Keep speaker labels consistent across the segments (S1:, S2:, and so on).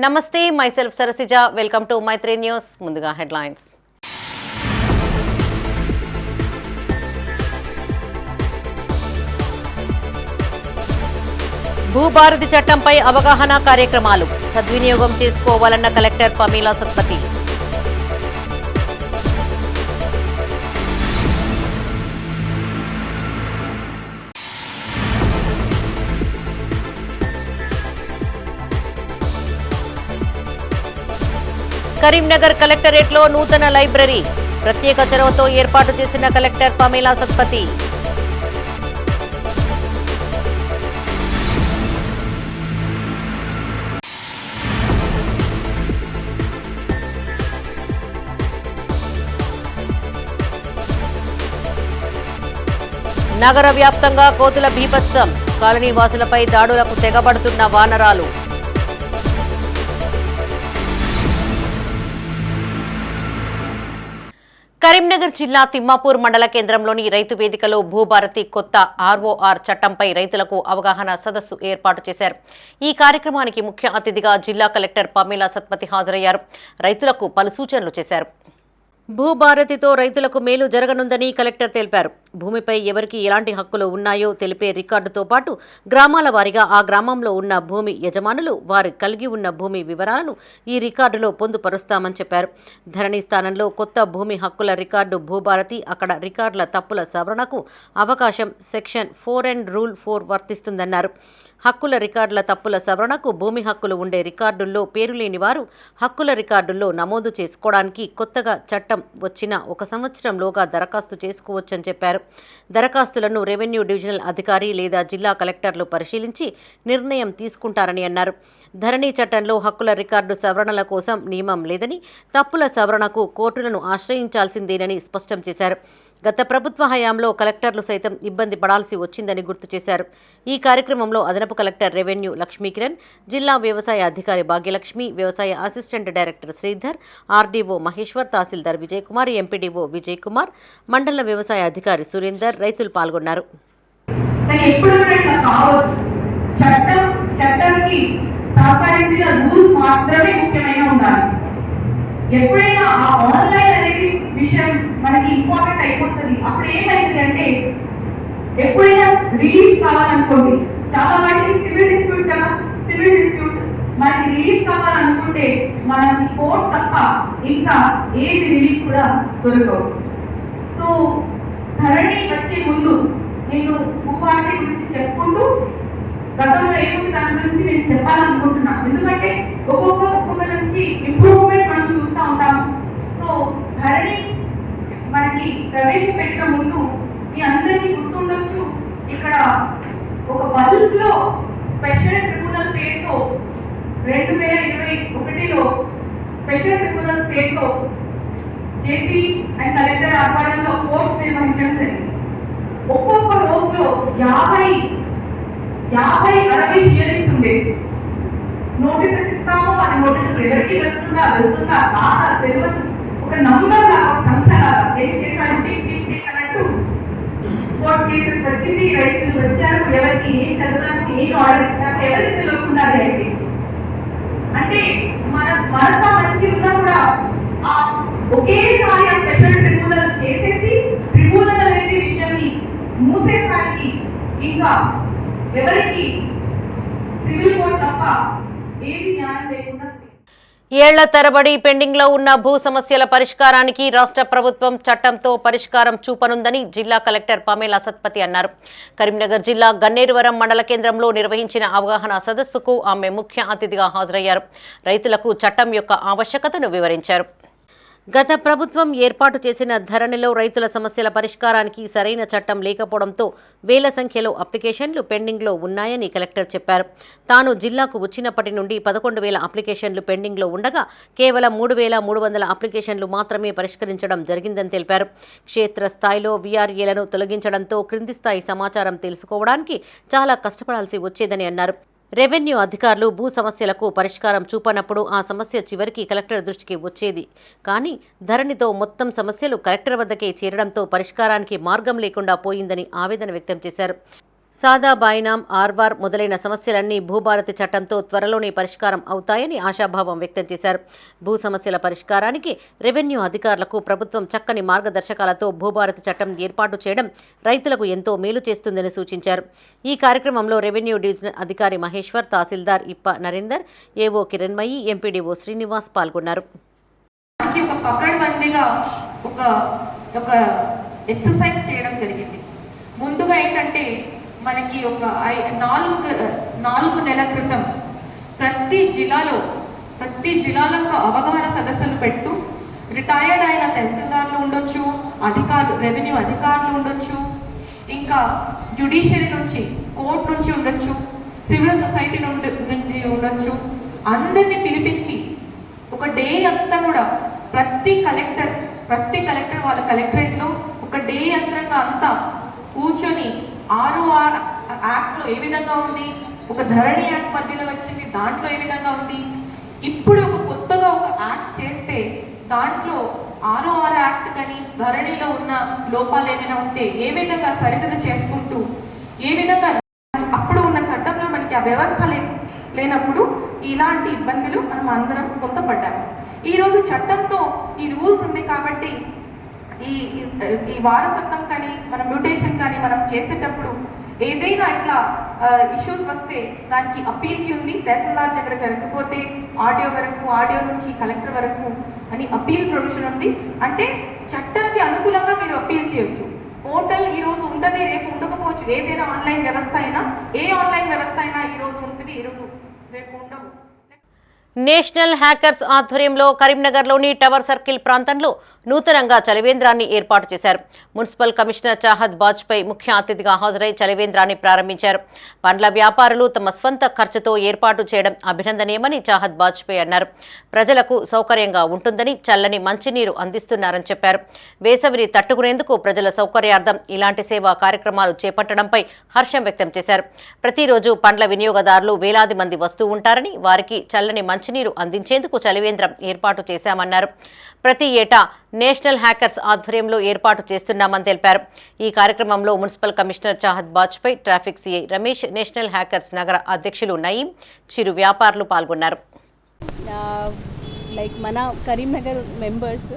S1: నమస్తే, myself Sarasija. Welcome to Maitri news. ముందుగా headlines. Bhubharati చట్టంపై అవగాహన కార్యక్రమాలు సద్వినియోగం చేసుకోవాలన్న కలెక్టర్ పమీలా సత్పతి. కరీంనగర్ కలెక్టరేట్లో నూతన లైబ్రరీ ప్రత్యేక చొరవతో ఏర్పాటు చేసిన కలెక్టర్ పమీలా సత్పతి. నగర వ్యాప్తంగా కోతుల బీభత్సం, కాలనీ వాసులపై దాడులకు తెగబడుతున్న వానరాలు. కరీంనగర్ జిల్లా తిమ్మాపూర్ మండల కేంద్రంలోని రైతు వేదికలో భూభారతి కొత్త ఆర్ఓఆర్ చట్టంపై రైతులకు అవగాహన సదస్సు ఏర్పాటు చేశారు. ఈ కార్యక్రమానికి ముఖ్య అతిథిగా జిల్లా కలెక్టర్ పమీలా సత్పతి హాజరయ్యారు. రైతులకు పలు సూచనలు చేశారు. భూభారతితో రైతులకు మేలు జరగనుందని కలెక్టర్ తెలిపారు. భూమిపై ఎవరికి ఎలాంటి హక్కులు ఉన్నాయో తెలిపే రికార్డుతో పాటు గ్రామాల వారీగా ఆ గ్రామంలో ఉన్న భూమి యజమానులు వారు కలిగి ఉన్న భూమి వివరాలను ఈ రికార్డులో పొందుపరుస్తామని చెప్పారు. ధరణి స్థానంలో కొత్త భూమి హక్కుల రికార్డు భూభారతి, అక్కడ రికార్డుల తప్పుల సవరణకు అవకాశం సెక్షన్ 4 అండ్ రూల్ 4 వర్తిస్తుందన్నారు. హక్కుల రికార్డుల తప్పుల సవరణకు భూమి హక్కులు ఉండే రికార్డుల్లో పేరు లేని వారు హక్కుల రికార్డుల్లో నమోదు చేసుకోవడానికి కొత్తగా చట్టం వచ్చిన 1 సంవత్సరంలోగా దరఖాస్తు చేసుకోవచ్చని చెప్పారు. దరఖాస్తులను రెవెన్యూ డివిజనల్ అధికారి లేదా జిల్లా కలెక్టర్లు పరిశీలించి నిర్ణయం తీసుకుంటారని అన్నారు. ధరణి చట్టంలో హక్కుల రికార్డు సవరణల కోసం నియమం లేదని, తప్పుల సవరణకు కోర్టులను ఆశ్రయించాల్సిందేనని స్పష్టం చేశారు. గత ప్రభుత్వ హయాంలో కలెక్టర్లు సైతం ఇబ్బంది పడాల్సి వచ్చిందని గుర్తు చేశారు. ఈ కార్యక్రమంలో అదనపు కలెక్టర్ రెవెన్యూ లక్ష్మీకిరణ్, జిల్లా వ్యవసాయ అధికారి భాగ్యలక్ష్మి, వ్యవసాయ assistant director Sridhar, RDO Maheshwar, tahsildar Vijay Kumar, MPDO Vijay Kumar, మండల వ్యవసాయ అధికారి సురేందర్, రైతులు పాల్గొన్నారు.
S2: ఎప్పుడైనా ఆ ఆన్లైన్ అనేది విషయం మనకి ఇంపార్టెంట్ అయిపోతుంది. అప్పుడు ఏమైంది అంటే ఎప్పుడైనా రిలీఫ్ కావాలనుకోండి, చాలా వాటికి సివిల్ డిస్ప్యూట్ కదా, సివిల్ డిస్ప్యూట్ మనకి రిలీఫ్ కావాలనుకుంటే మనకి కోర్టు తప్ప ఇంకా ఏది రిలీఫ్ కూడా దొరకవు. సో ధరణి వచ్చే ముందు నేను భూభారతి గురించి చెప్పుకుంటూ గతంలో ఏముంది దాని గురించి నేను చెప్పాలనుకుంటున్నాను. ఎందుకంటే ఒక్కొక్క నుంచి ఇంప్రూవ్మెంట్ మనం చూస్తూ ఉంటాము. సో ధరణి మనకి ప్రవేశపెట్టిన ముందు మీ అందరికీ గుర్తుండొచ్చు, ఇక్కడ ఒక బల్క్ లో స్పెషల్ ట్రిబ్యునల్ పేరుతో 2021లో స్పెషల్ ట్రిబ్యునల్ పేరుతో జేసీ అండ్ కలెక్టర్ ఆధ్వర్యంలో కోర్టు నిర్వహించడం జరిగింది. ఒక్కొక్క రోజులో 50-60 హియరింగ్స్ ఉండేవి. నోటీసెస్ ఇస్తాము, అది నోటీసెస్ ఎవరికి వెళ్తుందా బాగా తెలియదు. ఒక నంబర్ లాగా, ఒక సంఖ్య లాగా ఏం చేశారు, టిక్ టిక్ టిక్ అన్నట్టు కోర్టు కేసెస్ వచ్చింది, రైతులు వచ్చారు, ఎవరికి ఏం చదవడానికి ఏం ఆర్డర్ ఇచ్చారు ఎవరికి తెలియకుండా అయిపోయింది. అంటే మనతో మంచి ఉన్నా కూడా ఆ ఒకేసారి ఆ స్పెషల్ ట్రిబ్యునల్ చేసేసి ట్రిబ్యునల్ అనేది విషయాన్ని మూసేసానికి ఇంకా ఎవరికి సివిల్ కోర్టు తప్ప ఏది న్యాయం లేకుండా
S1: ఏళ్ల తరబడి పెండింగ్లో ఉన్న భూ సమస్యల పరిష్కారానికి రాష్ట్ర ప్రభుత్వం చట్టంతో పరిష్కారం చూపనుందని జిల్లా కలెక్టర్ పమీలా సత్పతి అన్నారు. కరీంనగర్ జిల్లా గన్నేరువరం మండల కేంద్రంలో నిర్వహించిన అవగాహన సదస్సుకు ఆమె ముఖ్య అతిథిగా హాజరయ్యారు. రైతులకు చట్టం యొక్క ఆవశ్యకతను వివరించారు. గత ప్రభుత్వం ఏర్పాటు చేసిన ధరణిలో రైతుల సమస్యల పరిష్కారానికి సరైన చట్టం లేకపోవడంతో వేల సంఖ్యలో అప్లికేషన్లు పెండింగ్లో ఉన్నాయని కలెక్టర్ చెప్పారు. తాను జిల్లాకు వచ్చినప్పటి నుండి 11,000 అప్లికేషన్లు పెండింగ్లో ఉండగా కేవలం 3,300 అప్లికేషన్లు మాత్రమే పరిష్కరించడం జరిగిందని తెలిపారు. క్షేత్రస్థాయిలో వీఆర్ఏలను తొలగించడంతో క్రింది స్థాయి సమాచారం తెలుసుకోవడానికి చాలా కష్టపడాల్సి వచ్చేదని అన్నారు. రెవెన్యూ అధికారులు భూ సమస్యలకు పరిష్కారం చూపనప్పుడు ఆ సమస్య చివరికి కలెక్టర్ దృష్టికి వచ్చేది. కానీ ధరణితో మొత్తం సమస్యలు కలెక్టర్ వద్దకే చేరడంతో పరిష్కారానికి మార్గం లేకుండా పోయిందని ఆవేదన వ్యక్తం చేశారు. సాదా బాయినాం ఆర్వార్ మొదలైన సమస్యలన్నీ భూభారతి చట్టంతో త్వరలోనే పరిష్కారం అవుతాయని ఆశాభావం వ్యక్తం చేశారు. భూ సమస్యల పరిష్కారానికి రెవెన్యూ అధికారులకు ప్రభుత్వం చక్కని మార్గదర్శకాలతో భూభారతి చట్టం ఏర్పాటు చేయడం రైతులకు ఎంతో మేలు చేస్తుందని సూచించారు. ఈ కార్యక్రమంలో రెవెన్యూ డివిజనల్ అధికారి మహేశ్వర్, తహసీల్దార్ ఇప్ప నరేందర్, ఏవో కిరణ్మయి, ఎంపీడీఓ శ్రీనివాస్ పాల్గొన్నారు.
S2: ఒక పకడ్బందీగా ఒక ఎక్సర్సైజ్ చేయడం జరిగింది. ముందుగా ఏంటంటే మనకి ఒక 4 నెలల క్రితం ప్రతి జిల్లాలో ఒక అవగాహన సదస్సులు పెట్టు, రిటైర్డ్ అయిన తహసీల్దార్లు ఉండొచ్చు, రెవెన్యూ అధికారులు ఉండొచ్చు, ఇంకా జ్యుడిషియరీ నుంచి, కోర్టు నుంచి ఉండొచ్చు, సివిల్ సొసైటీ నుంచి ఉండొచ్చు, అందరినీ పిలిపించి ఒక డే అంతా కూడా ప్రతి కలెక్టర్ వాళ్ళ కలెక్టరేట్లో ఒక డే అంతా కూర్చొని ROR యాక్ట్లో ఏ విధంగా ఉంది, ఒక ధరణి యాక్ట్ మధ్యలో వచ్చింది, దాంట్లో ఏ విధంగా ఉంది, ఇప్పుడు కొత్తగా ఒక యాక్ట్ చేస్తే దాంట్లో ROR యాక్ట్ కానీ ధరణిలో ఉన్న లోపాలు ఏమైనా ఉంటే ఏ విధంగా సరిదిద్దు చేసుకుంటూ, ఏ విధంగా అప్పుడు ఉన్న చట్టంలో మనకి ఆ వ్యవస్థ లేనప్పుడు ఇలాంటి ఇబ్బందులు మనం అందరం కొంత పడ్డాము. ఈరోజు చట్టంతో ఈ రూల్స్ ఉంది కాబట్టి ఈ వారసత్వం కానీ మన మ్యూటేషన్ కానీ మనం చేసేటప్పుడు ఏదైనా ఇట్లా ఇష్యూస్ వస్తే దానికి అప్పీల్కి ఉంది. తహసీల్దార్ దగ్గర జరగకపోతే ఆడియో నుంచి కలెక్టర్ వరకు అని అప్పీల్ ప్రొవిజన్ ఉంది. అంటే చట్టానికి అనుకూలంగా మీరు అప్పీల్ చేయొచ్చు. పోర్టల్ ఈ రోజు ఉంటుంది, రేపు ఉండకపోవచ్చు. ఏదైనా ఆన్లైన్ వ్యవస్థ అయినా, ఏ ఆన్లైన్ వ్యవస్థ అయినా ఈ రోజు ఉంటుంది, ఈ రోజు రేపు ఉండవు.
S1: నేషనల్ హ్యాకర్స్ ఆధ్వర్యంలో కరీంనగర్లోని టవర్ సర్కిల్ ప్రాంతంలో నూతనంగా చలివేంద్రాన్ని ఏర్పాటు చేశారు. మున్సిపల్ కమిషనర్ చాహద్ బాజ్పేయి ముఖ్య అతిథిగా హాజరై చలివేంద్రాన్ని ప్రారంభించారు. పండ్ల వ్యాపారులు తమ స్వంత ఖర్చుతో ఏర్పాటు చేయడం అభినందనీయమని చాహద్ బాజ్పేయి అన్నారు. ప్రజలకు సౌకర్యంగా ఉంటుందని చల్లని మంచినీరు అందిస్తున్నారని చెప్పారు. వేసవిని తట్టుకునేందుకు ప్రజల సౌకర్యార్థం ఇలాంటి సేవా కార్యక్రమాలు చేపట్టడంపై హర్షం వ్యక్తం చేశారు. ప్రతిరోజు పండ్ల వినియోగదారులు వేలాది మంది వస్తూ ఉంటారని, వారికి చల్లని మంచినీరు అందించేందుకు చలివేంద్రం ఏర్పాటు చేశామన్నారు. ప్రతి ఏటా నేషనల్ హ్యాకర్స్ ఆధ్వర్యంలో ఏర్పాటు చేస్తున్నామని తెలిపారు. ఈ కార్యక్రమంలో municipal commissioner Chahad Bajpai, traffic CI Ramesh, national hackers నగర అధ్యక్షులు నయీం, చిరు వ్యాపారులు పాల్గొన్నారు.
S3: మన కరీంనగర్ మెంబర్స్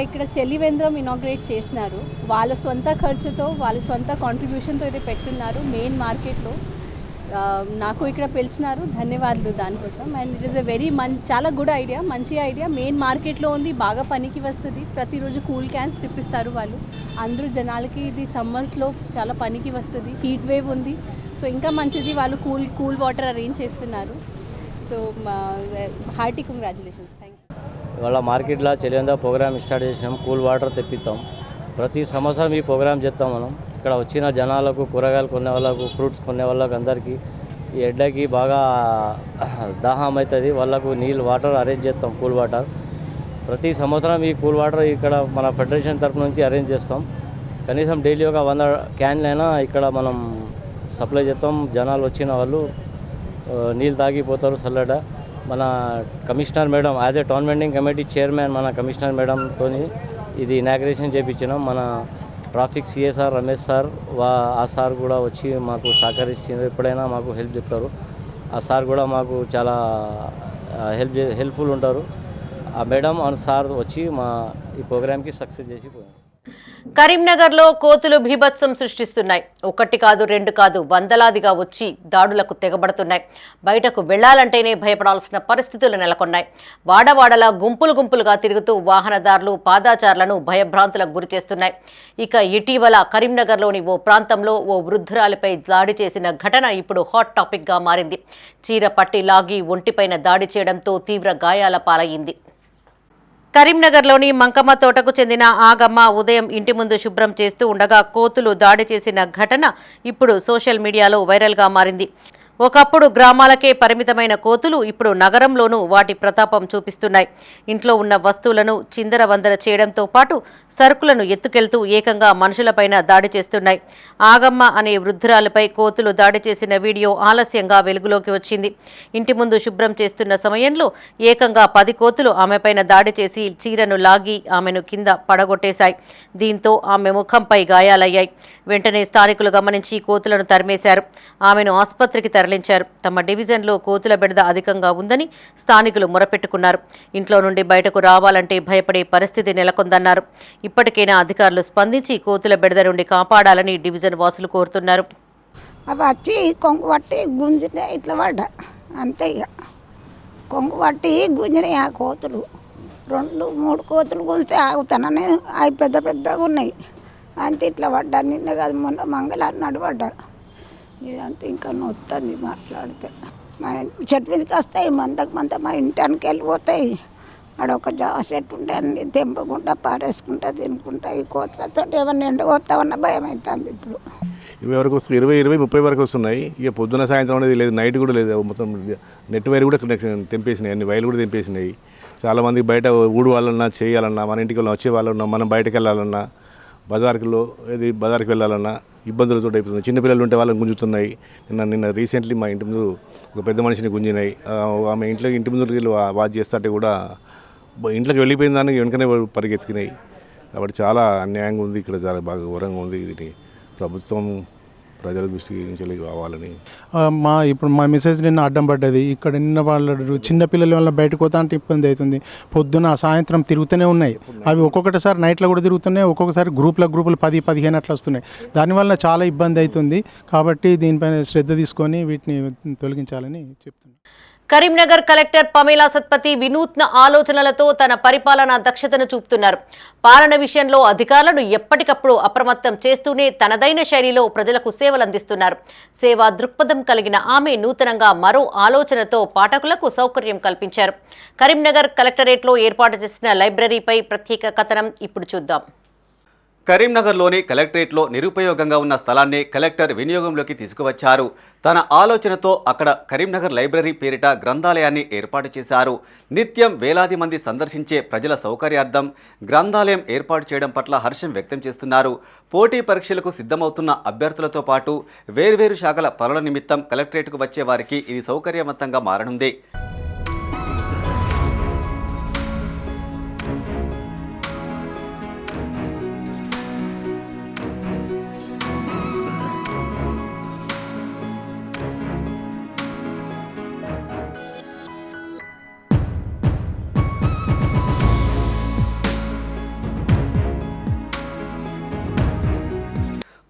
S3: ఇక్కడ చలివేంద్రం ఇనాగ్రేట్ చేసినారు. వాళ్ళ సొంత ఖర్చుతో, వాళ్ళ సొంత కాంట్రిబ్యూషన్తో ఇది పెట్టున్నారు మెయిన్ మార్కెట్లో. నాకు ఇక్కడ పిలిచినారు, ధన్యవాదాలు దానికోసం. అండ్ ఇట్ ఈస్ చాలా గుడ్ ఐడియా, మంచి ఐడియా. మెయిన్ మార్కెట్లో ఉంది, బాగా పనికి వస్తుంది. ప్రతిరోజు కూల్ క్యాన్స్ తిప్పిస్తారు వాళ్ళు. అందరూ జనాలకి ఇది సమ్మర్స్లో చాలా పనికి వస్తుంది. హీట్ వేవ్ ఉంది, సో ఇంకా మంచిది. వాళ్ళు కూల్ వాటర్ అరేంజ్ చేస్తున్నారు. So hearty congratulations. Thank you.
S4: ఇవాళ మార్కెట్లో చలివేంద్ర ప్రోగ్రామ్ స్టార్ట్ చేసినాం. కూల్ వాటర్ తెప్పిస్తాం. ప్రతి సంవత్సరం ఈ ప్రోగ్రామ్ చేస్తాం మనం. ఇక్కడ వచ్చిన జనాలకు, కూరగాయలు కొనే వాళ్ళకు, ఫ్రూట్స్ కొనే వాళ్ళకు అందరికీ ఈ ఎండకి బాగా దాహం అవుతుంది. వాళ్ళకు వాటర్ అరేంజ్ చేస్తాం, కూల్ వాటర్. ప్రతి సంవత్సరం ఈ కూల్ వాటర్ ఇక్కడ మన ఫెడరేషన్ తరఫు నుంచి అరేంజ్ చేస్తాం. కనీసం డైలీ ఒక 100 క్యాన్లైనా ఇక్కడ మనం సప్లై చేస్తాం. జనాలు వచ్చిన వాళ్ళు నీళ్ళు తాగిపోతారు చల్లడ. మన commissioner madam as a town vending committee chairman మన కమిషనర్ మేడంతో ఇది ఇనాగ్రేషన్ చేయించినాం. మన traffic CA sir Ramesh sir ఆ సార్ కూడా వచ్చి మాకు సహకరించారు. ఎప్పుడైనా మాకు హెల్ప్ చెప్తారు. ఆ సార్ కూడా మాకు చాలా హెల్ప్ఫుల్ ఉంటారు. ఆ మేడం అండ్ సార్ వచ్చి మా ఈ ప్రోగ్రామ్కి సక్సెస్ చేసి పోయారు.
S1: కరీంనగర్లో కోతులు బీభత్సం సృష్టిస్తున్నాయి. ఒకటి కాదు, రెండు కాదు, వందలాదిగా వచ్చి దాడులకు తెగబడుతున్నాయి. బయటకు వెళ్లాలంటేనే భయపడాల్సిన పరిస్థితులు నెలకొన్నాయి. వాడవాడలా గుంపులుగా తిరుగుతూ వాహనదారులు, పాదాచారులను భయభ్రాంతులకు గురిచేస్తున్నాయి. ఇక ఇటీవల కరీంనగర్లోని ఓ ప్రాంతంలో ఓ వృద్ధురాలిపై దాడి చేసిన ఘటన ఇప్పుడు హాట్ టాపిక్గా మారింది. చీర పట్టి లాగి ఒంటిపైన దాడి చేయడంతో తీవ్ర గాయాల పాలయ్యింది. కరీంనగర్లోని మంకమ్మ తోటకు చెందిన ఆగమ్మ ఉదయం ఇంటి ముందు శుభ్రం చేస్తూ ఉండగా కోతులు దాడి చేసిన ఘటన ఇప్పుడు సోషల్ మీడియాలో వైరల్గా మారింది. ఒకప్పుడు గ్రామాలకే పరిమితమైన కోతులు ఇప్పుడు నగరంలోనూ వాటి ప్రతాపం చూపిస్తున్నాయి. ఇంట్లో ఉన్న వస్తువులను చిందరవందర చేయడంతో పాటు సరుకులను ఎత్తుకెళ్తూ ఏకంగా మనుషులపైన దాడి చేస్తున్నాయి. ఆగమ్మ అనే వృద్ధురాలిపై కోతులు దాడి చేసిన వీడియో ఆలస్యంగా వెలుగులోకి వచ్చింది. ఇంటి ముందు శుభ్రం చేస్తున్న సమయంలో ఏకంగా 10 కోతులు ఆమెపైన దాడి చేసి చీరను లాగి ఆమెను కింద పడగొట్టేశాయి. దీంతో ఆమె ముఖంపై గాయాలయ్యాయి. వెంటనే స్థానికులు గమనించి కోతులను తరిమేశారు. ఆమెను ఆసుపత్రికి తరలించారు. తమ డివిజన్లో కోతుల బెడద అధికంగా ఉందని స్థానికులు మొరపెట్టుకున్నారు. ఇంట్లో నుండి బయటకు రావాలంటే భయపడే పరిస్థితి నెలకొందన్నారు. ఇప్పటికైనా అధికారులు స్పందించి కోతుల బెడద నుండి కాపాడాలని డివిజన్ వాసులు కోరుతున్నారు.
S5: అవి వచ్చి కొంగు పట్టి గుంజితే ఇట్లా పడ్డా అంతే. ఇక కొంగు పట్టి గుంజినాయి ఆ కోతులు. 2-3 కోతులు గుంజితే ఆగుతానని అవి పెద్ద పెద్దగా ఉన్నాయి. అంతే ఇట్లా పడ్డా. నిన్న కాదు మొన్న మంగళవారం నాడు పడ్డా. ఇదంతా ఇంకా నొస్తుంది మాట్లాడితే. మా చెట్టు మీదకి వస్తాయి మంద మా ఇంటానికి వెళ్ళిపోతాయి. ఆడొక జామ చెట్టు ఉంటే అన్ని తెంపకుండా పారేసుకుంటా తినుకుంటా. ఈ కోతలతో ఏమన్నా ఎండగొస్తామన్న భయం అవుతుంది ఇప్పుడు.
S6: 20 వరకు వస్తుంది, 20-30 వరకు వస్తున్నాయి. ఇక పొద్దున సాయంత్రం అనేది లేదు, నైట్ కూడా లేదు. మొత్తం నెట్ వైర్ కూడా తెంపేసినాయి, అన్ని వైర్లు కూడా తెంపేసినాయి. చాలామంది బయట ఊడవాలన్నా చేయాలన్నా, మన ఇంటికి వచ్చే వాళ్ళన్నా, మనం బయటకు వెళ్ళాలన్నా, బజార్కి వెళ్ళాలన్నా ఇబ్బందులతో అయిపోతుంది. చిన్నపిల్లలు ఉంటే వాళ్ళని గుంజుతున్నాయి. నిన్న రీసెంట్లీ మా ఇంటి ముందు ఒక పెద్ద మనిషిని గుంజినాయి. ఆమె ఇంటి ముందుకు వెళ్ళి వాచ్ చేస్తుంటే కూడా ఇంట్లోకి వెళ్ళిపోయిన దానికి వెనుకనే పరిగెత్తికినాయి. కాబట్టి చాలా అన్యాయంగా ఉంది. ఇక్కడ చాలా బాగా ఘోరంగా ఉంది. ఇది ప్రభుత్వం ప్రజల దృష్టికి కావాలని.
S7: ఇప్పుడు మా మెసేజ్ నిన్న అడ్డం పడ్డది. ఇక్కడ నిన్న వాళ్ళు చిన్నపిల్లల వల్ల బయటకు పోతా అంటే ఇబ్బంది అవుతుంది. పొద్దున సాయంత్రం తిరుగుతూనే ఉన్నాయి. అవి ఒక్కొక్కటిసారి నైట్లో కూడా తిరుగుతున్నాయి. ఒక్కొక్కసారి గ్రూపులు 10-15 అట్లా వస్తున్నాయి. దానివల్ల చాలా ఇబ్బంది అవుతుంది. కాబట్టి దీనిపైన శ్రద్ధ తీసుకొని వీటిని తొలగించాలని చెప్తున్నాను.
S1: కరీంనగర్ కలెక్టర్ పమేలా సత్పతి వినూత్న ఆలోచనలతో తన పరిపాలనా దక్షతను చూపుతున్నారు. పాలన విషయంలో అధికారులను ఎప్పటికప్పుడు అప్రమత్తం చేస్తూనే తనదైన శైలిలో ప్రజలకు సేవలందిస్తున్నారు. సేవా దృక్పథం కలిగిన ఆమె నూతనంగా మరో ఆలోచనతో పాఠకులకు సౌకర్యం కల్పించారు. కరీంనగర్ కలెక్టరేట్లో ఏర్పాటు చేసిన లైబ్రరీపై ప్రత్యేక కథనం ఇప్పుడు చూద్దాం.
S8: కరీంనగర్లోని కలెక్టరేట్లో నిరుపయోగంగా ఉన్న స్థలాన్ని కలెక్టర్ వినియోగంలోకి తీసుకువచ్చారు. తన ఆలోచనతో అక్కడ కరీంనగర్ లైబ్రరీ పేరిట గ్రంథాలయాన్ని ఏర్పాటు చేశారు. నిత్యం వేలాది మంది సందర్శించే ప్రజల సౌకర్యార్థం గ్రంథాలయం ఏర్పాటు చేయడం పట్ల హర్షం వ్యక్తం చేస్తున్నారు. పోటీ పరీక్షలకు సిద్ధమవుతున్న అభ్యర్థులతో పాటు వేర్వేరు శాఖల పనుల నిమిత్తం కలెక్టరేట్కు వచ్చే వారికి ఇది సౌకర్యవంతంగా మారనుంది.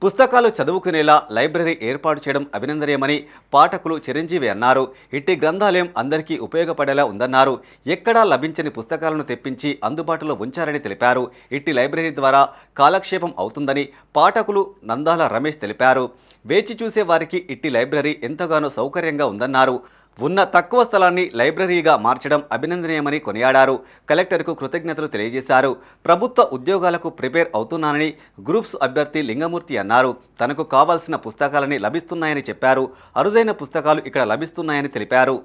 S8: పుస్తకాలు చదువుకునేలా లైబ్రరీ ఏర్పాటు చేయడం అభినందనీయమని పాఠకులు చిరంజీవి అన్నారు. ఇట్టి గ్రంథాలయం అందరికీ ఉపయోగపడేలా ఉందన్నారు. ఎక్కడా లభించని పుస్తకాలను తెప్పించి అందుబాటులో ఉంచారని తెలిపారు. ఇట్టి లైబ్రరీ ద్వారా కాలక్షేపం అవుతుందని పాఠకులు నందాల రమేష్ తెలిపారు. వేచి చూసే వారికి ఇట్టి లైబ్రరీ ఎంతగానో సౌకర్యంగా ఉందన్నారు. ఉన్న తక్కువ స్థలాన్ని లైబ్రరీగా మార్చడం అభినందనీయమని కొనియాడారు. కలెక్టర్కు కృతజ్ఞతలు తెలియజేశారు. ప్రభుత్వ ఉద్యోగాలకు ప్రిపేర్ అవుతున్నానని గ్రూప్స్ అభ్యర్థి లింగమూర్తి అన్నారు. తనకు కావాల్సిన పుస్తకాలని లభిస్తున్నాయని చెప్పారు. అరుదైన పుస్తకాలు ఇక్కడ లభిస్తున్నాయని తెలిపారు.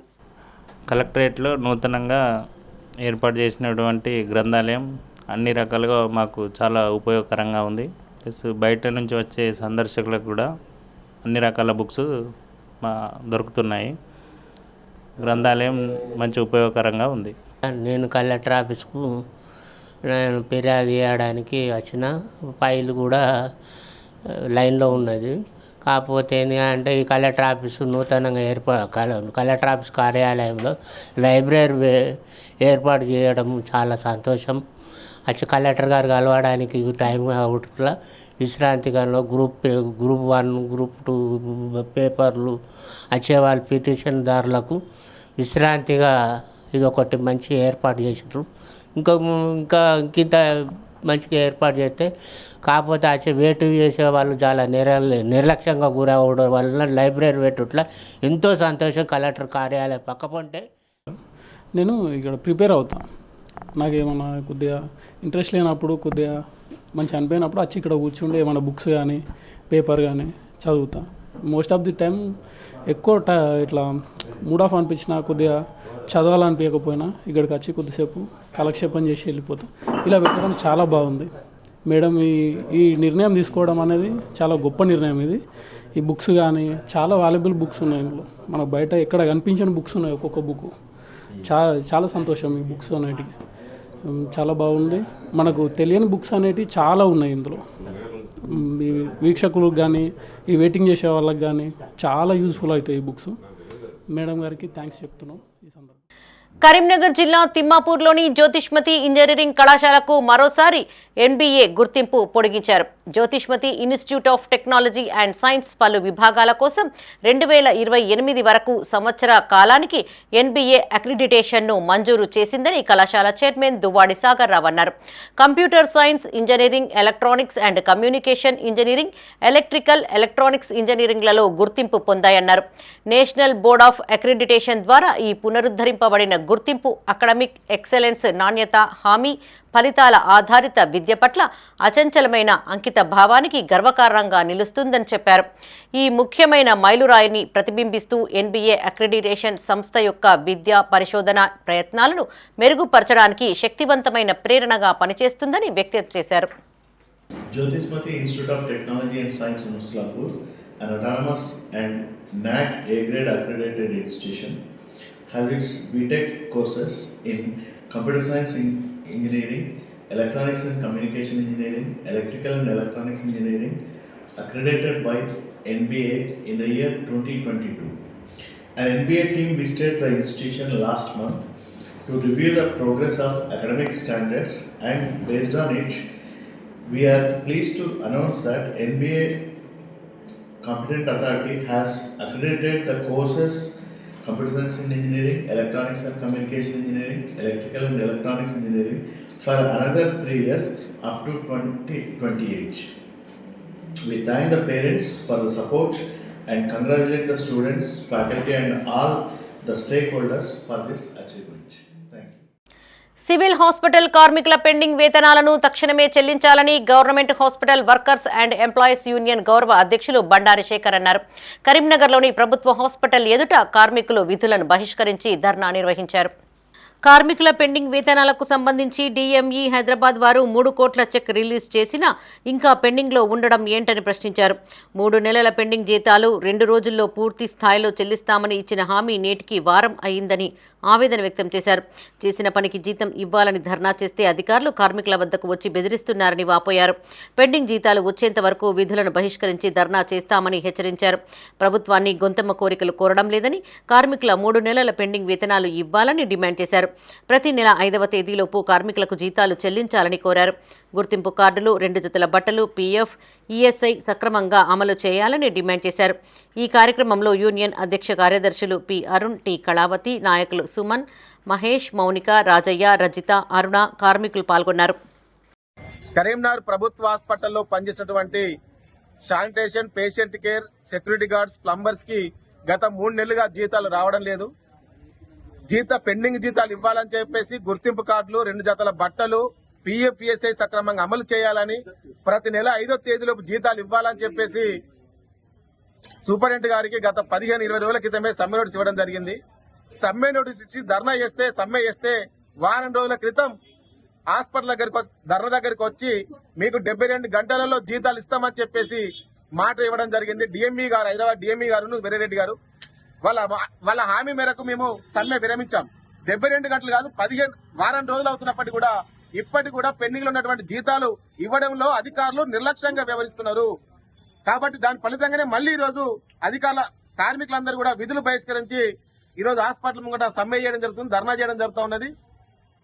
S9: కలెక్టరేట్లో నూతనంగా ఏర్పాటు చేసినటువంటి గ్రంథాలయం అన్ని రకాలుగా మాకు చాలా ఉపయోగకరంగా ఉంది. ప్లస్ బయట నుంచి వచ్చే సందర్శకులకు కూడా అన్ని రకాల బుక్స్ దొరుకుతున్నాయి. గ్రంథాలయం మంచి ఉపయోగకరంగా ఉంది.
S10: నేను కలెక్టర్ ఆఫీస్కు నేను ఫిర్యాదు చేయడానికి వచ్చిన ఫైల్ కూడా లైన్లో ఉన్నది. కాకపోతే ఏంటంటే ఈ కలెక్టర్ ఆఫీసు నూతనంగా కలెక్టర్ ఆఫీస్ కార్యాలయంలో లైబ్రరీ ఏర్పాటు చేయడం చాలా సంతోషం. వచ్చి కలెక్టర్ గారు కలవడానికి టైం అవుట్లా విశ్రాంతిగాలో గ్రూప్ 1 గ్రూప్ 2 పేపర్లు వచ్చేవాళ్ళు పిటిషన్దారులకు విశ్రాంతిగా ఇది ఒకటి మంచి ఏర్పాటు చేసారు. ఇంత మంచిగా ఏర్పాటు చేస్తే కాకపోతే వచ్చే వేటు చేసేవాళ్ళు చాలా నిర్లక్ష్యంగా గురవడం వల్ల లైబ్రరీ పెట్టుట్లా ఎంతో సంతోషం. కలెక్టర్ కార్యాలయం పక్కపంటే
S11: నేను ఇక్కడ ప్రిపేర్ అవుతాను. నాకేమన్నా కొద్దిగా ఇంట్రెస్ట్ లేనప్పుడు కొద్దిగా మంచి అనిపోయినప్పుడు వచ్చి ఇక్కడ కూర్చుండి ఏమైనా బుక్స్ కానీ పేపర్ కానీ చదువుతా. మోస్ట్ ఆఫ్ ది టైం ఎక్కువ ఇట్లా మూడ్ ఆఫ్ అనిపించినా, కొద్దిగా చదవాలనిపించకపోయినా ఇక్కడికి వచ్చి కొద్దిసేపు కాలక్షేపం చేసి వెళ్ళిపోతాం. ఇలా పెట్టడం చాలా బాగుంది మేడం. ఈ నిర్ణయం తీసుకోవడం అనేది చాలా గొప్ప నిర్ణయం. ఇది ఈ బుక్స్ కానీ చాలా వాల్యుబుల్ బుక్స్ ఉన్నాయి ఇందులో. మనకు బయట ఎక్కడ కనిపించని బుక్స్ ఉన్నాయి, ఒక్కొక్క బుక్. చాలా సంతోషం ఈ బుక్స్ అనేటివి. చాలా బాగుంది. మనకు తెలియని బుక్స్ అనేటివి చాలా ఉన్నాయి ఇందులో. ఈ వీక్షకులకు కానీ, ఈ వెయిటింగ్ చేసే వాళ్ళకి కానీ చాలా యూజ్ఫుల్ అవుతాయి ఈ బుక్స్. మేడం గారికి థ్యాంక్స్ చెప్తున్నాం ఈ సందర్భంగా.
S1: కరీంనగర్ జిల్లా తిమ్మాపూర్లోని జ్యోతిష్మతి ఇంజనీరింగ్ కళాశాలకు మరోసారి NBA గుర్తింపు పొడిగించారు. Jyothishmathi Institute of Technology and Science పలు విభాగాల కోసం 2028 వరకు సంవత్సర కాలానికి NBA అక్రిడిటేషన్ను మంజూరు చేసిందని కళాశాల చైర్మన్ దువ్వాడి సాగర్ రావు అన్నారు. Computer science engineering, electronics and communication engineering, electrical, electronics ఇంజనీరింగ్లలో గుర్తింపు పొందాయన్నారు. నేషనల్ బోర్డ్ ఆఫ్ అక్రిడిటేషన్ ద్వారా ఈ పునరుద్ధరింపబడిన గుర్తింపు అకాడమిక్ ఎక్సలెన్స్, నాణ్యత, హామీ, ఫలితాల ఆధారిత విద్య పట్ల అచంచలమైన అంకిత భావానికి గర్వకారణంగా నిలుస్తుందని చెప్పారు. ఈ ముఖ్యమైన మైలురాయిని ప్రతిబింబిస్తూ NBA అక్రిడిటేషన్ సంస్థ యొక్క విద్యా పరిశోధన ప్రయత్నాలను మెరుగుపరచడానికి శక్తివంతమైన ప్రేరణగా పనిచేస్తుందని వ్యక్తం చేశారు.
S12: Jyotismati Institute of Technology and Science in Nuslapur, an autonomous and NAAC A-grade accredited institution, has its BTech courses in computer science engineering, electronics and communication engineering, electrical and electronics engineering, accredited by NBA in the year 2022. An NBA team visited the institution last month to review the progress of academic standards, and based on it, we are pleased to announce that NBA competent authority has accredited the courses Computer Science and Engineering, Electronics and Communication Engineering, Electrical and Electronics Engineering for another 3 years up to 2028. We thank the parents for the support and congratulate the students, faculty and all the stakeholders for this achievement. Thank you.
S1: Civil hospital కార్మికుల pending వేతనాలను తక్షణమే చెల్లించాలని government hospital workers and employees union గౌరవ అధ్యక్షులు బండారి శేఖర్ అన్నారు. కరీంనగర్లోని ప్రభుత్వ hospital ఎదుట కార్మికులు విధులను బహిష్కరించి ధర్నా నిర్వహించారు. కార్మికుల పెండింగ్ వేతనాలకు సంబంధించి DME హైదరాబాద్ వారు 3 కోట్ల చెక్ రిలీజ్ చేసినా ఇంకా పెండింగ్లో ఉండడం ఏంటని ప్రశ్నించారు. 3 నెలల పెండింగ్ జీతాలు 2 రోజుల్లో పూర్తి స్థాయిలో చెల్లిస్తామని ఇచ్చిన హామీ నేటికి వారం అయిందని ఆవేదన వ్యక్తం చేశారు. చేసిన పనికి జీతం ఇవ్వాలని ధర్నా చేస్తే అధికారులు కార్మికుల వద్దకు వచ్చి బెదిరిస్తున్నారని వాపోయారు. పెండింగ్ జీతాలు వచ్చేంత వరకు విధులను బహిష్కరించి ధర్నా చేస్తామని హెచ్చరించారు. ప్రభుత్వాన్ని గొంతెమ్మ కోరికలు కోరడం లేదని, కార్మికుల 3 నెలల పెండింగ్ వేతనాలు ఇవ్వాలని డిమాండ్ చేశారు. ప్రతి నెల 5వ తేదీలోపు కార్మికులకు జీతాలు చెల్లించాలని కోరారు. గుర్తింపు కార్డులు, 2 జతల బట్టలు, PF, ESI సక్రమంగా అమలు చేయాలని డిమాండ్ చేశారు. ఈ కార్యక్రమంలో యూనియన్ అధ్యక్ష కార్యదర్శులు P. అరుణ్, T. కళావతి, నాయకులు సుమన్, మహేష్, మౌనిక, రాజయ్య, రజిత, అరుణ, కార్మికులు పాల్గొన్నారు.
S13: కరీంనగర్ ప్రభుత్వ హాస్పిటల్లో పనిచేసినటువంటి sanitation, patient care, security guards, plumbers కి గత 3 నెలలుగా జీతాలు రావడం లేదు. పెండింగ్ జీతాలు ఇవ్వాలని చెప్పేసి గుర్తింపు కార్డులు, 2 జతల బట్టలు, PF, ESI సక్రమంగా అమలు చేయాలని, ప్రతి నెల 5వ తేదీలోపు జీతాలు ఇవ్వాలని చెప్పేసి సూపరింటెండెంట్ గారికి గత 15-20 రోజుల క్రితమే సమ్మె నోటీస్ ఇవ్వడం జరిగింది. సమ్మె నోటీస్ ఇచ్చి సమ్మె చేస్తే వారం రోజుల క్రితం హాస్పిటల్ ధర్నా దగ్గరికి వచ్చి మీకు 72 గంటలలో జీతాలు ఇస్తామని చెప్పేసి మాట ఇవ్వడం జరిగింది. DME గారు, హైదరాబాద్ DME గారు, వీరెడ్డి గారు వాళ్ళ హామీ మేరకు మేము సమ్మె విరమించాం. 72 గంటలు కాదు, 15 వారం రోజులు అవుతున్నప్పటికీ కూడా ఇప్పటికి కూడా పెండింగ్ లో ఉన్నటువంటి జీతాలు ఇవ్వడంలో అధికారులు నిర్లక్ష్యంగా వ్యవహరిస్తున్నారు. కాబట్టి దాని ఫలితంగానే మళ్ళీ ఈ రోజు కార్మికులందరూ కూడా విధులు బహిష్కరించి ఈ రోజు హాస్పిటల్ ముంగట సమ్మె చేయడం జరుగుతుంది, ధర్నా చేయడం జరుగుతూ ఉన్నది.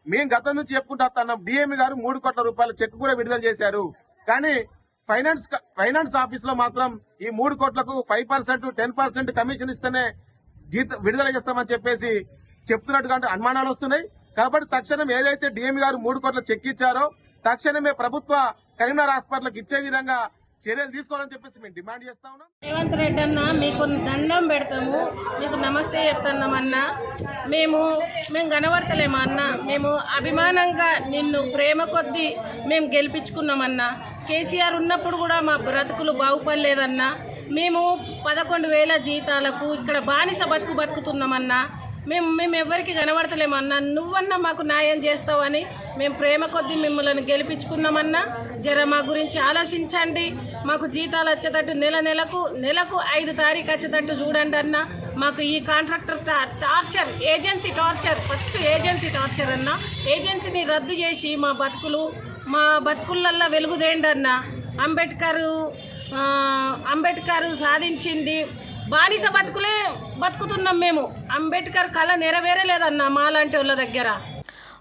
S13: మేము గతం నుంచి చెప్పుకుంటూ వస్తున్నాం. DME గారు 3 కోట్ల రూపాయల చెక్ కూడా విడుదల చేశారు. కానీ ఫైనాన్స్ ఆఫీస్ లో మాత్రం ఈ 3 కోట్లకు 5%, 10% కమిషన్ ఇస్తేనే విడుదల చేస్తామని చెప్పేసి చెప్తున్నట్టుగా అనుమానాలు వస్తున్నాయి. కాబట్టి తక్షణం ఏదైతే DME గారు 3 కోట్ల చెక్ ఇచ్చారో తక్షణమే ప్రభుత్వ కరీంనగర్ హాస్పిటల్కి ఇచ్చే విధంగా చర్యలు తీసుకోవాలని చెప్పేసి మేము డిమాండ్ చేస్తా ఉన్నాం.
S14: రేవంత్ రెడ్డి అన్న, మీకు దండం పెడతాము, మీకు నమస్తే చెప్తున్నామన్నా. మేము కనబడతలేమా అన్న? మేము అభిమానంగా నిన్ను ప్రేమ కొద్దీ మేము గెలిపించుకున్నామన్నా. కేసీఆర్ ఉన్నప్పుడు కూడా మా బ్రతుకులు బాగుపడలేదన్నా. మేము 11,000 జీతాలకు ఇక్కడ బానిస బతుకుతున్నామన్నా. మేము ఎవరికి కనబడతలేమన్నా. నువ్వన్నా మాకు న్యాయం చేస్తావని మేము ప్రేమ కొద్దీ మిమ్మల్ని గెలిపించుకున్నామన్నా. జర మా గురించి ఆలోచించండి. మాకు జీతాలు వచ్చేటట్టు నెలకు 5 తారీఖు వచ్చేటట్టు చూడండి అన్న. మాకు ఈ contractor torture, agency torture, first agency torture అన్న. ఏజెన్సీని రద్దు చేసి మా బతుకులల్లో వెలుగుదేండి అన్న. అంబేద్కర్ సాధించింది బానిస బతుకుతున్నాం మేము. అంబేద్కర్ కళ నెరవేరలేదన్న మాలాంటి వాళ్ళ దగ్గర.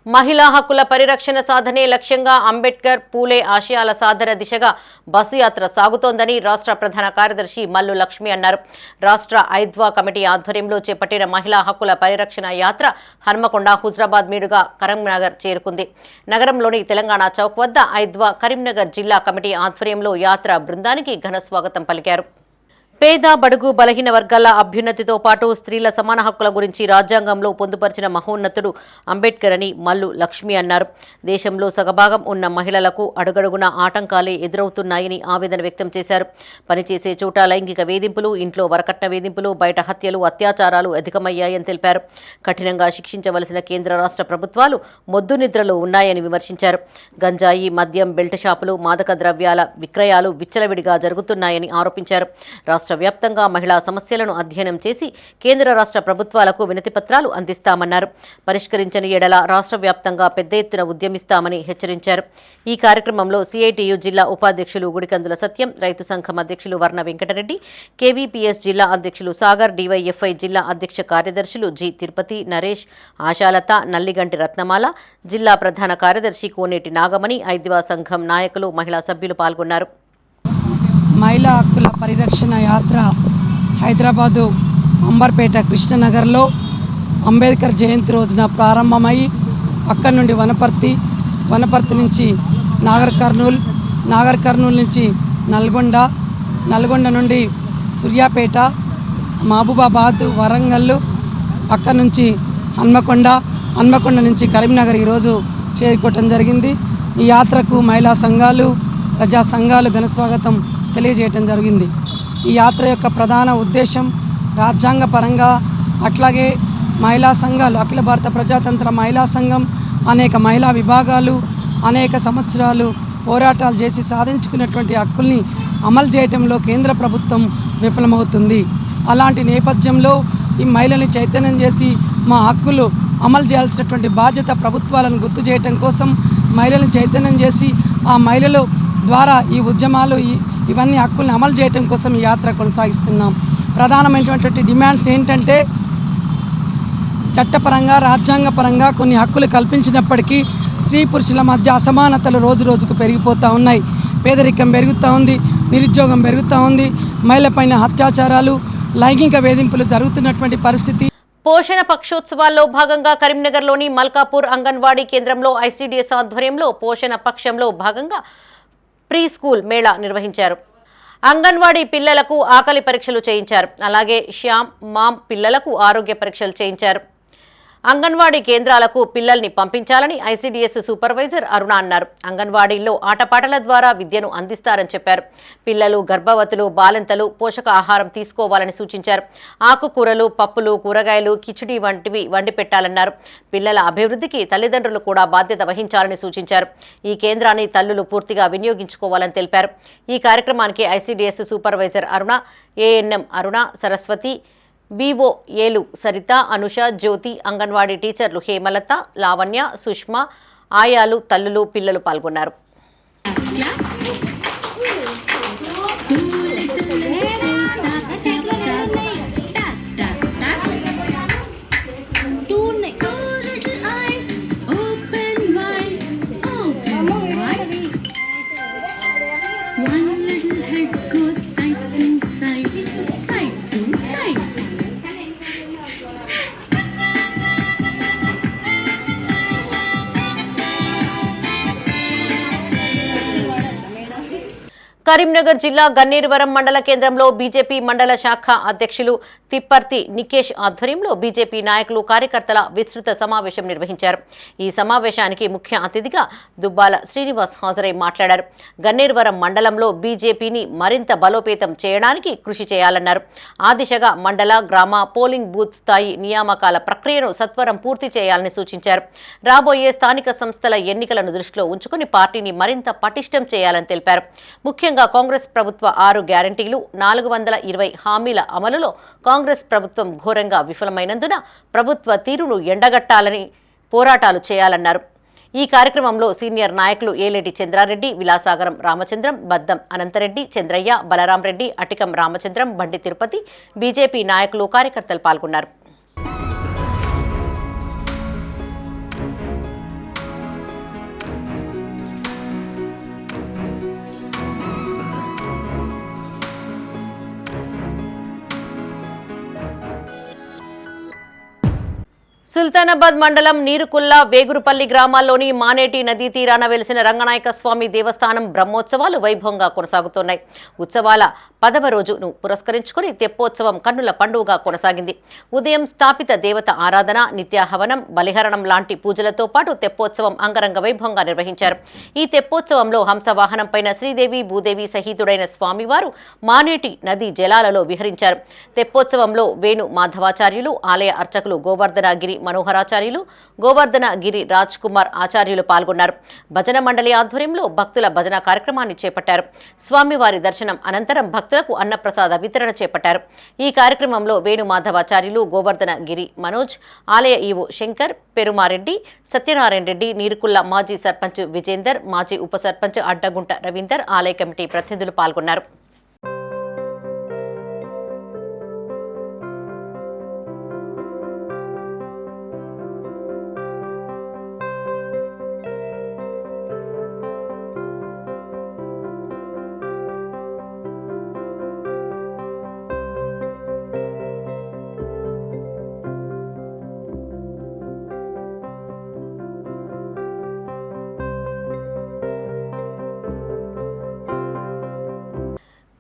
S1: మహిళా హక్కుల పరిరక్షణ సాధనే లక్ష్యంగా అంబేద్కర్ పూలే ఆశయాల సాధన దిశగా బస్సు యాత్ర సాగుతోందని రాష్ట్ర ప్రధాన కార్యదర్శి మల్లు లక్ష్మి అన్నారు. రాష్ట్ర ఐద్వా కమిటీ ఆధ్వర్యంలో చేపట్టిన మహిళా హక్కుల పరిరక్షణ యాత్ర హన్మకొండ, హుజరాబాద్ మీదుగా కరీంనగర్ చేరుకుంది. నగరంలోని తెలంగాణ చౌక్ వద్ద ఐద్వా కరీంనగర్ జిల్లా కమిటీ ఆధ్వర్యంలో యాత్ర బృందానికి ఘన స్వాగతం పలికారు. పేద, బడుగు, బలహీన వర్గాల అభ్యున్నతితో పాటు స్త్రీల సమాన హక్కుల గురించి రాజ్యాంగంలో పొందుపరిచిన మహోన్నతుడు అంబేద్కర్ అని మల్లు లక్ష్మి అన్నారు. దేశంలో సగభాగం ఉన్న మహిళలకు అడుగడుగున ఆటంకాలే ఎదురవుతున్నాయని ఆవేదన వ్యక్తం చేశారు. పనిచేసే చోట లైంగిక వేధింపులు, ఇంట్లో వరకట్న వేధింపులు, బయట హత్యలు, అత్యాచారాలు అధికమయ్యాయని తెలిపారు. కఠినంగా శిక్షించవలసిన కేంద్ర రాష్ట్ర ప్రభుత్వాలు మొద్దు నిద్రలో ఉన్నాయని విమర్శించారు. గంజాయి, మద్యం, బెల్ట్ షాపులు, మాదక ద్రవ్యాల విక్రయాలు విచ్చలవిడిగా జరుగుతున్నాయని ఆరోపించారు. రాష్ట్ర వ్యాప్తంగా మహిళా సమస్యలను అధ్యయనం చేసి కేంద్ర రాష్ట్ర ప్రభుత్వాలకు వినతి పత్రాలు అందిస్తామన్నారు. పరిష్కరించని ఎడల రాష్ట్ర వ్యాప్తంగా పెద్ద ఎత్తున ఉద్యమిస్తామని హెచ్చరించారు. ఈ కార్యక్రమంలో సిఐటియు జిల్లా ఉపాధ్యక్షులు గుడికందుల సత్యం, రైతు సంఘం అధ్యక్షులు వర్ణ వెంకటరెడ్డి, కేవీపీఎస్ జిల్లా అధ్యక్షులు సాగర్, డివైఎఫ్ఐ జిల్లా అధ్యక్ష కార్యదర్శులు జి తిరుపతి, నరేష్, ఆశాలత, నల్లిగంటి రత్నమాల, జిల్లా ప్రధాన కార్యదర్శి కోనేటి నాగమణి, ఐద్వా సంఘం నాయకులు, మహిళా సభ్యులు పాల్గొన్నారు.
S15: మహిళా హక్కుల పరిరక్షణ యాత్ర హైదరాబాదు అంబర్పేట కృష్ణనగర్లో అంబేద్కర్ జయంతి రోజున ప్రారంభమై అక్కడి నుండి వనపర్తి నుంచి నాగర్ కర్నూల్ నుంచి నల్గొండ నుండి సూర్యాపేట, మహబూబాబాద్, వరంగల్, అక్కడి నుంచి హన్మకొండ నుంచి కరీంనగర్ ఈరోజు చేరుకోవటం జరిగింది. ఈ యాత్రకు మహిళా సంఘాలు, ప్రజా సంఘాలు ఘనస్వాగతం తెలియజేయటం జరిగింది. ఈ యాత్ర యొక్క ప్రధాన ఉద్దేశం రాజ్యాంగపరంగా, అట్లాగే మహిళా సంఘాలు, అఖిల భారత ప్రజాతంత్ర మహిళా సంఘం అనేక మహిళా విభాగాలు అనేక సంవత్సరాలు పోరాటాలు చేసి సాధించుకున్నటువంటి హక్కుల్ని అమలు చేయటంలో కేంద్ర ప్రభుత్వం విఫలమవుతుంది. అలాంటి నేపథ్యంలో ఈ మహిళల్ని చైతన్యం చేసి మా హక్కులు అమలు చేయాల్సినటువంటి బాధ్యత ప్రభుత్వాలను గుర్తు చేయటం కోసం మహిళలను చైతన్యం చేసి ఆ మహిళలు ద్వారా ఈ ఉద్యమాలు ఇవన్నీ హక్కుల్ని అమలు చేయడం కోసం ఈ యాత్ర కొనసాగిస్తున్నాం. ప్రధానమైనటువంటి డిమాండ్స్ ఏంటంటే చట్టపరంగా, రాజ్యాంగపరంగా కొన్ని హక్కులు కల్పించినప్పటికీ స్త్రీ పురుషుల మధ్య అసమానతలు రోజు రోజుకు పెరిగిపోతూ ఉన్నాయి. పేదరికం పెరుగుతూ ఉంది, నిరుద్యోగం పెరుగుతూ ఉంది, మహిళలపైన అత్యాచారాలు, లైంగిక వేధింపులు జరుగుతున్నటువంటి పరిస్థితి.
S1: పోషణ పక్షోత్సవాల్లో భాగంగా కరీంనగర్లోని మల్కాపూర్ అంగన్వాడీ కేంద్రంలో ఐసీడీఎస్ ఆధ్వర్యంలో పోషణ పక్షంలో భాగంగా ప్రీ స్కూల్ మేళా నిర్వహించారు. అంగన్వాడీ పిల్లలకు ఆకలి పరీక్షలు చేయించారు. అలాగే శ్యామ్, మామ్ పిల్లలకు ఆరోగ్య పరీక్షలు చేయించారు. అంగన్వాడీ కేంద్రాలకు పిల్లల్ని పంపించాలని ఐసీడీఎస్ సూపర్వైజర్ అరుణ అన్నారు. అంగన్వాడీల్లో ఆటపాటల ద్వారా విద్యను అందిస్తారని చెప్పారు. పిల్లలు, గర్భవతులు, బాలింతలు పోషక ఆహారం తీసుకోవాలని సూచించారు. ఆకుకూరలు, పప్పులు, కూరగాయలు, కిచిడి వంటివి వండి పెట్టాలన్నారు. పిల్లల అభివృద్ధికి తల్లిదండ్రులు కూడా బాధ్యత వహించాలని సూచించారు. ఈ కేంద్రాన్ని తల్లులు పూర్తిగా వినియోగించుకోవాలని తెలిపారు. ఈ కార్యక్రమానికి ఐసీడీఎస్ సూపర్వైజర్ అరుణ, ఏఎన్ఎం అరుణ, సరస్వతి, బీఓ ఏలు సరిత, అనుష, జ్యోతి, అంగన్వాడీ టీచర్లు హేమలత, లావణ్య, సుష్మా, ఆయాలు, తల్లులు, పిల్లలు పాల్గొన్నారు. కరీంనగర్ జిల్లా గన్నేరువరం మండల కేంద్రంలో బీజేపీ మండల శాఖ అధ్యక్షులు తిప్పర్తి నికేష్ ఆధ్వర్యంలో బీజేపీ నాయకులు కార్యకర్తల విస్తృత సమావేశం నిర్వహించారు. ఈ సమావేశానికి ముఖ్య అతిథిగా దుబ్బాల శ్రీనివాస్ హాజరై మాట్లాడారు. గన్నేరువరం మండలంలో బీజేపీని మరింత బలోపేతం చేయడానికి కృషి చేయాలన్నారు. ఆ దిశగా మండల, గ్రామ పోలింగ్ బూత్ స్థాయి నియామకాల ప్రక్రియను సత్వరం పూర్తి చేయాలని సూచించారు. రాబోయే స్థానిక సంస్థల ఎన్నికలను దృష్టిలో ఉంచుకుని పార్టీని మరింత పటిష్టం చేయాలని తెలిపారు. ముఖ్యంగా కాంగ్రెస్ ప్రభుత్వ 6 గ్యారంటీలు, 420 హామీల అమలులో కాంగ్రెస్ ప్రభుత్వం ఘోరంగా విఫలమైనందున ప్రభుత్వ తీరును ఎండగట్టాలని పోరాటాలు చేయాలన్నారు. ఈ కార్యక్రమంలో సీనియర్ నాయకులు ఏలేటి చంద్రారెడ్డి, విలాసాగరం రామచంద్రం, బద్దం అనంతరెడ్డి, చంద్రయ్య, బలరాం రెడ్డి, అటికం రామచంద్రం, బండి తిరుపతి, బీజేపీ నాయకులు, కార్యకర్తలు పాల్గొన్నారు. సుల్తానాబాద్ మండలం నీరుకుల్ల, వేగురుపల్లి గ్రామాల్లోని మానేటి నదీ తీరాన వెలిసిన రంగనాయక స్వామి దేవస్థానం బ్రహ్మోత్సవాలు వైభవంగా కొనసాగుతున్నాయి. ఉత్సవాల 10వ రోజును పురస్కరించుకుని తెప్పోత్సవం కన్నుల పండుగగా కొనసాగింది. ఉదయం స్థాపిత దేవత ఆరాధన, నిత్యాహవనం, బలిహరణం లాంటి పూజలతో పాటు తెప్పోత్సవం అంగరంగ వైభవంగా నిర్వహించారు. ఈ తెప్పోత్సవంలో హంసవాహనం పైన శ్రీదేవి, భూదేవి సహితుడైన స్వామివారు మానేటి నదీ జలాలలో విహరించారు. తెప్పోత్సవంలో వేణు మాధవాచార్యులు, ఆలయ అర్చకులు గోవర్ధనగిరి మనోహరాచార్యులు, గోవర్ధనగిరి రాజ్ కుమార్ ఆచార్యులు పాల్గొన్నారు. భజన మండలి ఆధ్వర్యంలో భక్తుల భజన కార్యక్రమాన్ని చేపట్టారు. స్వామివారి దర్శనం అనంతరం భక్తులకు అన్నప్రసాద వితరణ చేపట్టారు. ఈ కార్యక్రమంలో వేణు మాధవాచార్యులు, గోవర్ధనగిరి మనోజ్, ఆలయ ఈవో శంకర్, పెరుమారెడ్డి, సత్యనారాయణ రెడ్డి, నీరుకుల్ల మాజీ సర్పంచ్ విజేందర్, మాజీ ఉప సర్పంచ్ అడ్డగుంట రవీందర్, ఆలయ కమిటీ ప్రతినిధులు పాల్గొన్నారు.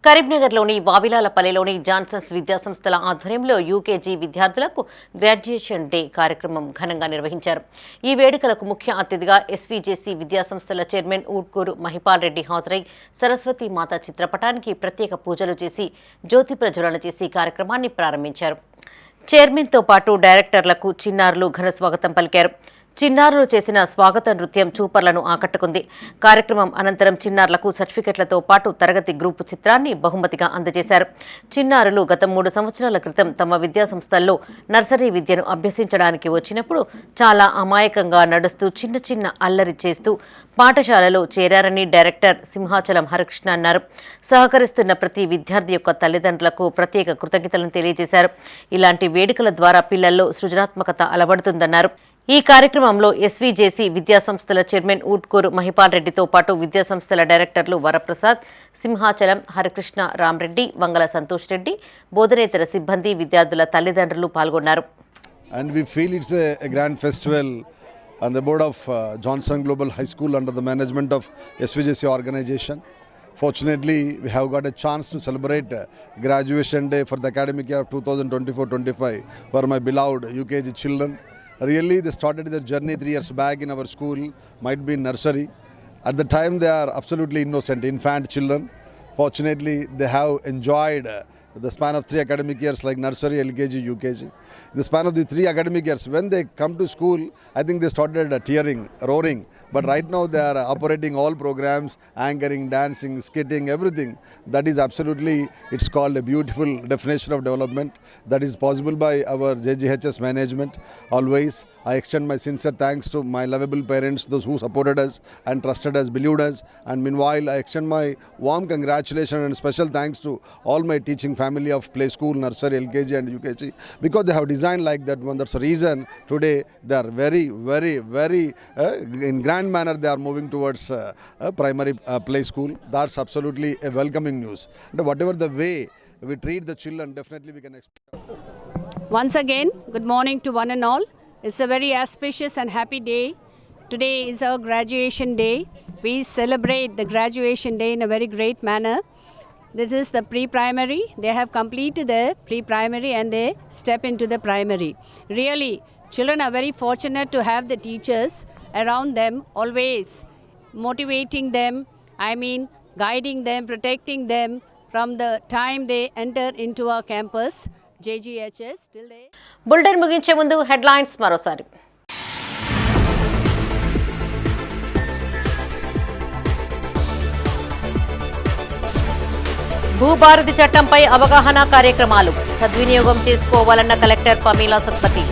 S1: కరీంనగర్లోని వావిలాలపల్లిలోని జాన్సన్స్ విద్యాసంస్థల ఆధ్వర్యంలో యూకేజీ విద్యార్థులకు గ్రాడ్యుయేషన్ డే కార్యక్రమం ఘనంగా నిర్వహించారు. ఈ వేడుకలకు ముఖ్య అతిథిగా ఎస్వీజేసీ విద్యాసంస్థల చైర్మన్ ఊట్కూరు మహిపాల్ రెడ్డి హాజరై సరస్వతి మాత చిత్రపటానికి ప్రత్యేక పూజలు చేసి జ్యోతి ప్రజ్వలన చేసి కార్యక్రమాన్ని ప్రారంభించారు. చైర్మన్తో పాటు డైరెక్టర్లకు చిన్నారులు ఘన స్వాగతం పలికారు. చిన్నారులు చేసిన స్వాగత నృత్యం చూపర్లను ఆకట్టుకుంది. కార్యక్రమం అనంతరం చిన్నారులకు సర్టిఫికెట్లతో పాటు తరగతి గ్రూపు చిత్రాన్ని బహుమతిగా అందజేశారు. చిన్నారులు గత 3 సంవత్సరాల క్రితం తమ విద్యాసంస్థల్లో నర్సరీ విద్యను అభ్యసించడానికి వచ్చినప్పుడు చాలా అమాయకంగా నడుస్తూ చిన్న చిన్న అల్లరి చేస్తూ పాఠశాలలో చేరారని డైరెక్టర్ సింహాచలం హరికృష్ణ అన్నారు. సహకరిస్తున్న ప్రతి విద్యార్థి యొక్క తల్లిదండ్రులకు ప్రత్యేక కృతజ్ఞతలను తెలియజేశారు. ఇలాంటి వేడుకల ద్వారా పిల్లల్లో సృజనాత్మకత అలవడుతుందన్నారు. ఈ కార్యక్రమంలో ఎస్వీజేసీ విద్యాసంస్థల చైర్మన్ ఊట్కూరు మహిపాల్ రెడ్డితో పాటు విద్యాసంస్థల డైరెక్టర్లు వరప్రసాద్, సింహాచలం హరికృష్ణ, రామ్రెడ్డి, వంగల సంతోష్ రెడ్డి, బోధనేతర సిబ్బంది, విద్యార్థుల తల్లిదండ్రులు పాల్గొన్నారు.
S16: And we feel it's a grand festival on the board of Johnson Global High School under the management of SVJC organization. Fortunately, we have got a chance to celebrate graduation day for the academic year of 2024-25 for my beloved UKG children. Really, they started their journey 3 years back in our school, might be in nursery. At the time, they are absolutely innocent, infant children. Fortunately, they have enjoyed the span of 3 academic years like nursery, LKG, UKG. In the span of the 3 academic years, when they come to school, I think they started tearing, roaring. But right now they are operating all programs, anchoring, dancing, skitting, everything. That is absolutely, it's called a beautiful definition of development. That is possible by our JGHS management. Always, I extend my sincere thanks to my lovable parents, those who supported us and trusted us, believed us. And meanwhile, I extend my warm congratulations and special thanks to all my teaching family of play school, nursery, LKG and UKG, because they have designed like that one. That's the reason today they are very, very, very in grand manner they are moving towards primary play school. That's absolutely a welcoming news. And whatever the way we treat the children, definitely we can expect.
S17: Once again, good morning to one and all. It's a very auspicious and happy day. Today is our graduation day. We celebrate the graduation day in a very great manner. This is the pre-primary. They have completed the pre-primary and they step into the primary. Really, children are very fortunate to have the teachers around them, always motivating them, guiding them, protecting them from the time they enter into our campus, JGHS, till they...
S1: bulletin ముగించే ముందు headlines మరోసారి. భూభారతి చట్టంపై అవగాహన కార్యక్రమాలు సద్వినియోగం చేసుకోవాలన్న collector పమీలా Satpathy.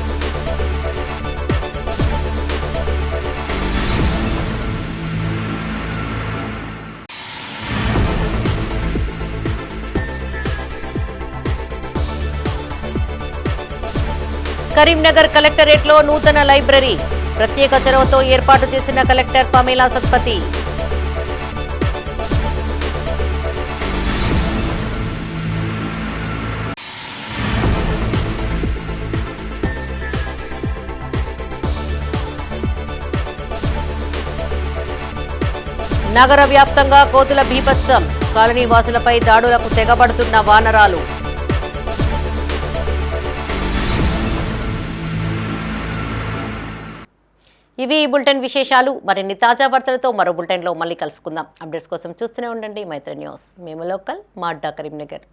S1: Karimnagar కలెక్టరేట్లో నూతన లైబ్రరీ ప్రత్యేక చొరవతో ఏర్పాటు చేసిన కలెక్టర్ పమీలా సత్పతి. నగర వ్యాప్తంగా కోతుల బీభత్సం కాలనీ వాసులపై దాడులకు తెగబడుతున్న వానరాలు. ఇవి ఈ బులెటిన్ విశేషాలు. మరిన్ని తాజా వార్తలతో మరో బులెటిన్లో మళ్ళీ కలుసుకుందాం. అప్డేట్స్ కోసం చూస్తూనే ఉండండి మైత్రి న్యూస్. మేము లోకల్, మా అడ్డా కరీంనగర్.